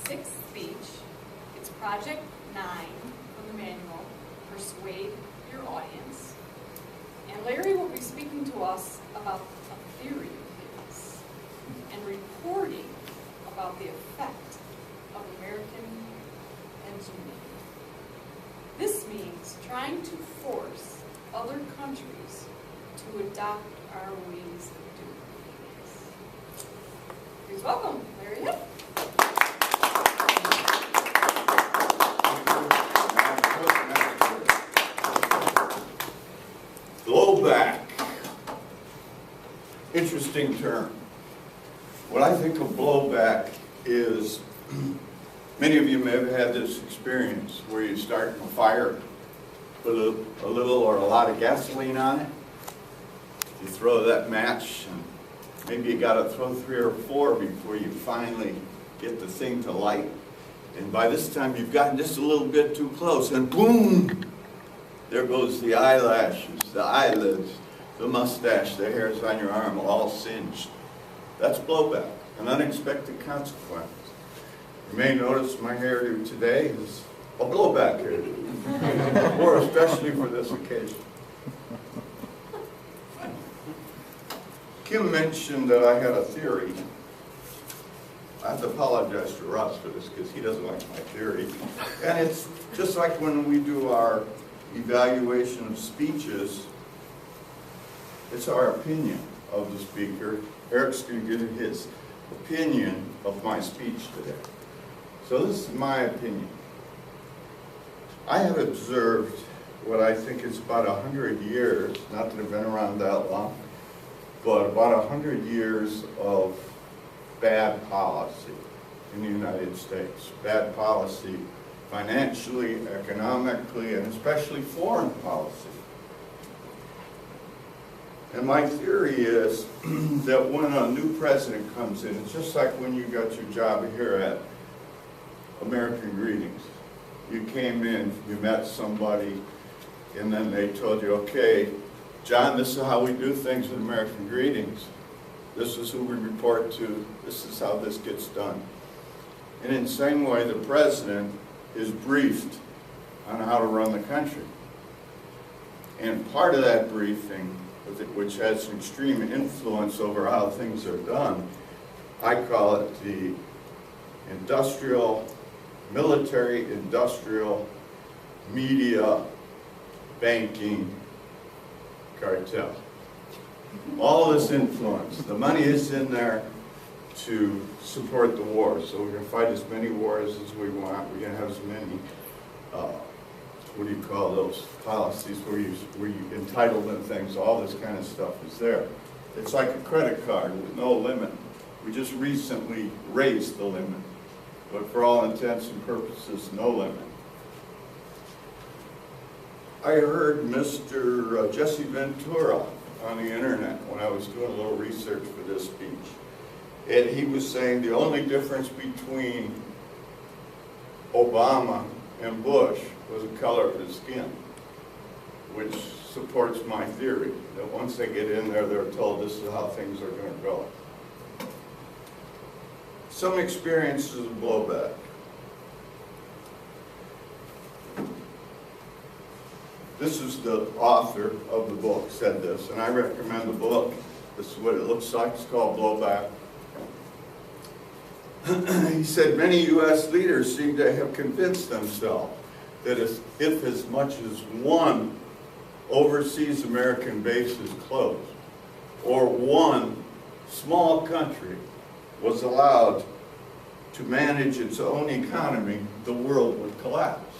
sixth speech. It's Project 9 from the manual, Persuade Your Audience. And Larry will be speaking to us about a theory of his and reporting about the effect of American engineering. This means trying to force other countries to adopt our ways of doing things. Please welcome Larry Hipp. Blowback. Interesting term. What I think of blowback is, many of you may have had this experience where you start a fire, put a little or a lot of gasoline on it, you throw that match, and maybe you got to throw 3 or 4 before you finally get the thing to light. And by this time you've gotten just a little bit too close, and boom! There goes the eyelashes, the eyelids, the mustache, the hairs on your arm all singed. That's blowback, an unexpected consequence. You may notice my hairdo today is a blowback hairdo, or especially for this occasion. Kim mentioned that I had a theory. I have to apologize to Russ for this because he doesn't like my theory. And it's just like when we do our evaluation of speeches, it's our opinion of the speaker. Eric's going to give his opinion of my speech today. So this is my opinion. I have observed what I think is about 100 years, not that I've been around that long, but about 100 years of bad policy in the United States. Bad policy financially, economically, and especially foreign policy. And my theory is that when a new president comes in, it's just like when you got your job here at American Greetings. You came in, you met somebody, and then they told you, okay, John, this is how we do things with American Greetings. This is who we report to. This is how this gets done. And in the same way, the president is briefed on how to run the country. And part of that briefing, which has an extreme influence over how things are done, I call it the military, industrial, media, banking cartel. All this influence. The money is in there to support the war. So we're going to fight as many wars as we want. We're going to have as many, what do you call those policies where you entitlement things, all this kind of stuff is there. It's like a credit card with no limit. We just recently raised the limit. But for all intents and purposes, no limit. I heard Mr. Jesse Ventura on the internet when I was doing a little research for this speech. And he was saying the only difference between Obama and Bush was the color of his skin, which supports my theory that once they get in there, they're told this is how things are going to go. Some experiences of blowback. This is the author of the book said this, and I recommend the book. This is what it looks like. It's called Blowback. He said, many U.S. leaders seem to have convinced themselves that if as much as one overseas American base is closed, or one small country was allowed to manage its own economy, the world would collapse.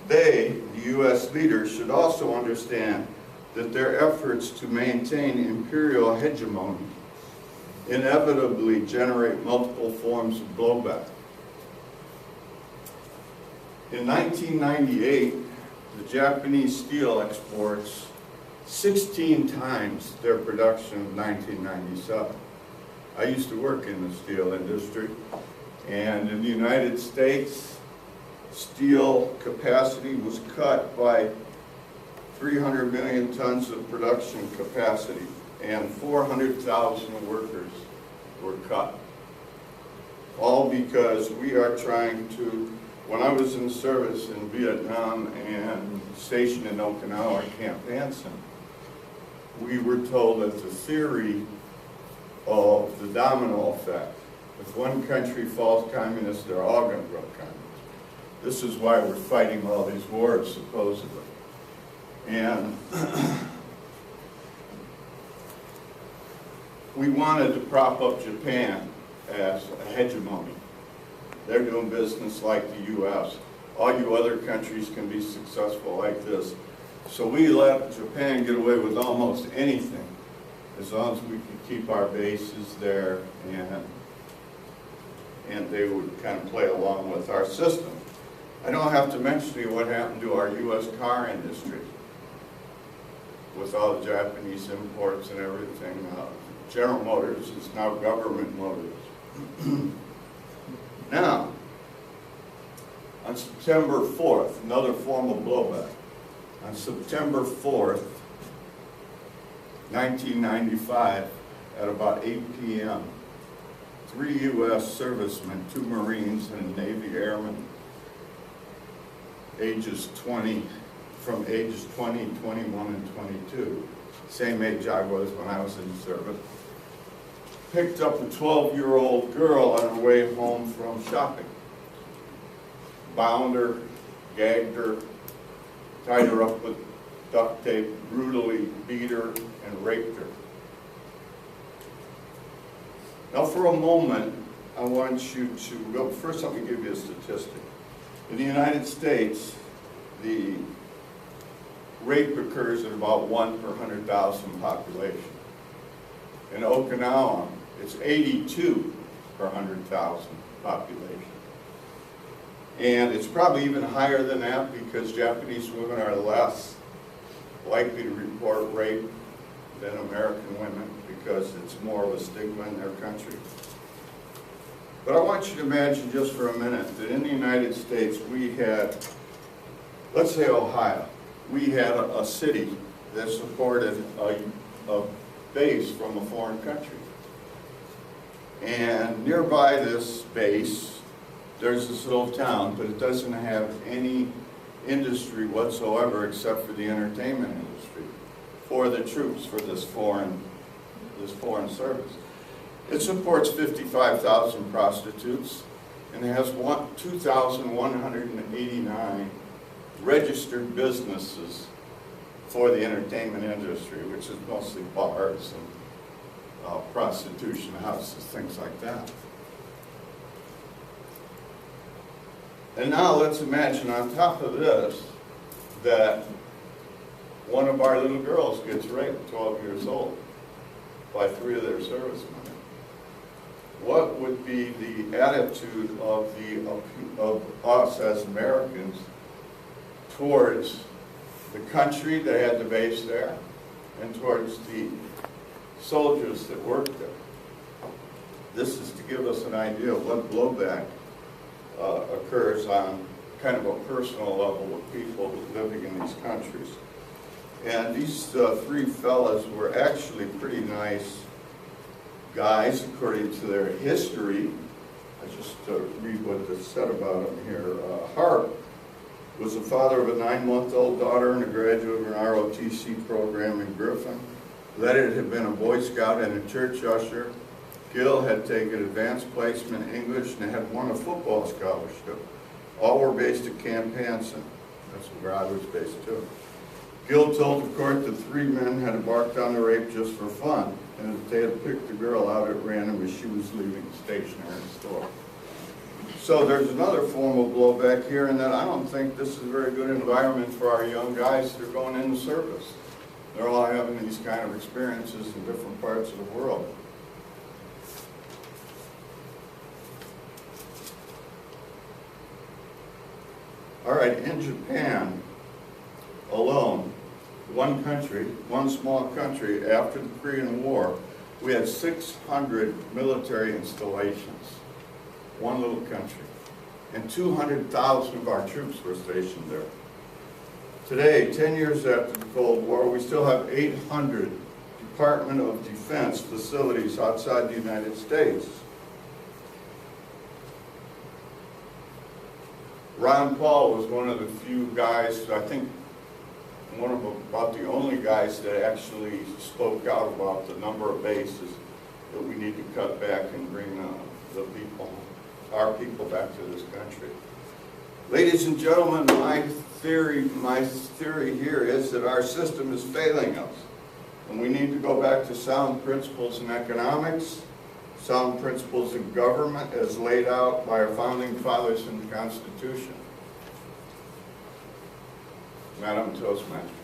They, the U.S. leaders, should also understand that their efforts to maintain imperial hegemony inevitably generate multiple forms of blowback. In 1998, the Japanese steel exports 16 times their production of 1997. I used to work in the steel industry, and in the United States, steel capacity was cut by 300 million tons of production capacity, and 400,000 workers were cut. all because we are trying to, when I was in service in Vietnam and stationed in Okinawa at Camp Hansen, we were told that the theory of the domino effect, if one country falls communist, they're all going to go communist. This is why we're fighting all these wars, supposedly. And we wanted to prop up Japan as a hegemony. They're doing business like the U.S. All you other countries can be successful like this. So we let Japan get away with almost anything, as long as we could keep our bases there, and they would kind of play along with our system. I don't have to mention to you what happened to our U.S. car industry with all the Japanese imports and everything. General Motors is now Government Motors. Now, on September 4th, another form of blowback. On September 4th, 1995, at about 8 p.m., 3 U.S. servicemen, 2 Marines, and a Navy airman, from ages 20, 21, and 22, same age I was when I was in service, picked up a 12-year-old girl on her way home from shopping, bound her, gagged her, tied her up with duct tape, brutally beat her, and raped her. Now for a moment, I want you to go, first let me give you a statistic. In the United States, the rape occurs at about 1 per 100,000 population. In Okinawa, it's 82 per 100,000 population. And it's probably even higher than that because Japanese women are less likely to report rape than American women because it's more of a stigma in their country. But I want you to imagine just for a minute that in the United States we had, let's say Ohio, we had a city that supported a base from a foreign country. And nearby this base, there's this little town, but it doesn't have any industry whatsoever except for the entertainment industry for the troops for this foreign service. It supports 55,000 prostitutes, and it has 2,189 registered businesses for the entertainment industry, which is mostly bars and prostitution houses, things like that. And now let's imagine on top of this that one of our little girls gets raped, 12 years old, by 3 of their servicemen. What would be the attitude of us as Americans towards the country that had the base there and towards the soldiers that worked there? This is to give us an idea of what blowback occurs on kind of a personal level with people living in these countries. And these 3 fellas were actually pretty nice guys according to their history. I just read what is said about them here. Harp was the father of a 9-month-old daughter and a graduate of an ROTC program in Griffin. Leonard had been a Boy Scout and a church usher. Gil had taken advanced placement in English and had won a football scholarship. All were based at Camp Hansen. That's where I was based too. Gil told the court that 3 men had embarked on the rape just for fun, and that they had picked the girl out at random as she was leaving the stationery store. So there's another form of blowback here, in that I don't think this is a very good environment for our young guys that are going into service. They're all having these kind of experiences in different parts of the world. All right, in Japan alone, one country, one small country, after the Korean War, we had 600 military installations, one little country, and 200,000 of our troops were stationed there. Today, 10 years after the Cold War, we still have 800 Department of Defense facilities outside the United States. Ron Paul was one of the few guys, I think one of about the only guys that actually spoke out about the number of bases that we need to cut back and bring our people back to this country. Ladies and gentlemen, my theory here is that our system is failing us. And we need to go back to sound principles in economics, sound principles in government as laid out by our founding fathers in the Constitution. Madam Toastmaster.